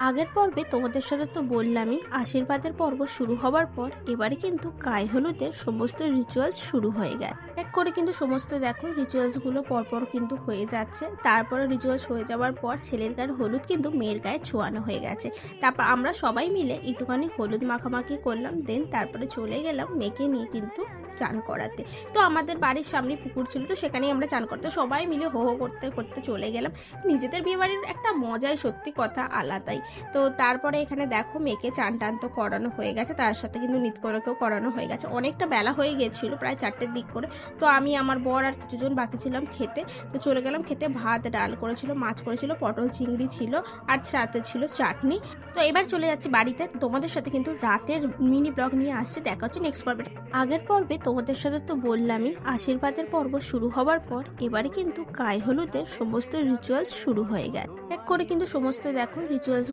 আগের পর্বে তোমাদের সাথে তো বললামই আশীর্বাদের পর্ব শুরু হবার পর এবারে কিন্তু গায়ে হলুদের সমস্ত রিচুয়ালস শুরু হয়ে গেছে। এক করে কিন্তু সমস্ত দেখো রিচুয়ালসগুলো পরপর কিন্তু হয়ে যাচ্ছে। তারপরে রিচুয়ালস হয়ে যাওয়ার পর ছেলের গায়ে হলুদ কিন্তু মেয়ের গায়ে ছোঁয়ানো হয়ে গেছে। তারপর আমরা সবাই মিলে একটুখানি হলুদ মাখামাখি করলাম, দেন তারপরে চলে গেলাম মেয়েকে নিয়ে কিন্তু চান করাতে। তো আমাদের বাড়ির সামনে পুকুর ছিল, তো সেখানেই আমরা চান করতে সবাই মিলে হো হো করতে করতে চলে গেলাম। নিজেদের বিয়েবাড়ির একটা মজাই সত্যি কথা আলাদাই। তো তারপরে এখানে দেখো মেয়েকে চান টান তো করানো হয়ে গেছে, তার সাথে কিন্তু নিত্যকরকেও করানো হয়ে গেছে। অনেকটা বেলা হয়ে গেছিলো, প্রায় 4টের দিক করে। তো আমি, আমার বর আর কিছুজন বাকি ছিলাম খেতে। তো চলে গেলাম খেতে। ভাত ডাল করেছিল, মাছ করেছিল, পটল চিংড়ি ছিল, আর সাথে ছিল চাটনি। তো এবার চলে যাচ্ছি বাড়িতে। তোমাদের সাথে কিন্তু রাতের মিনি ব্লগ নিয়ে আসছে, দেখা হচ্ছে নেক্সট পর্বে। আগের পর্বে তোমাদের সাথে তো বললামই আশীর্বাদের পর্ব শুরু হবার পর এবারে কিন্তু গায়ে হলুদের সমস্ত রিচুয়ালস শুরু হয়ে গেছে। এক করে কিন্তু সমস্ত দেখো রিচুয়ালস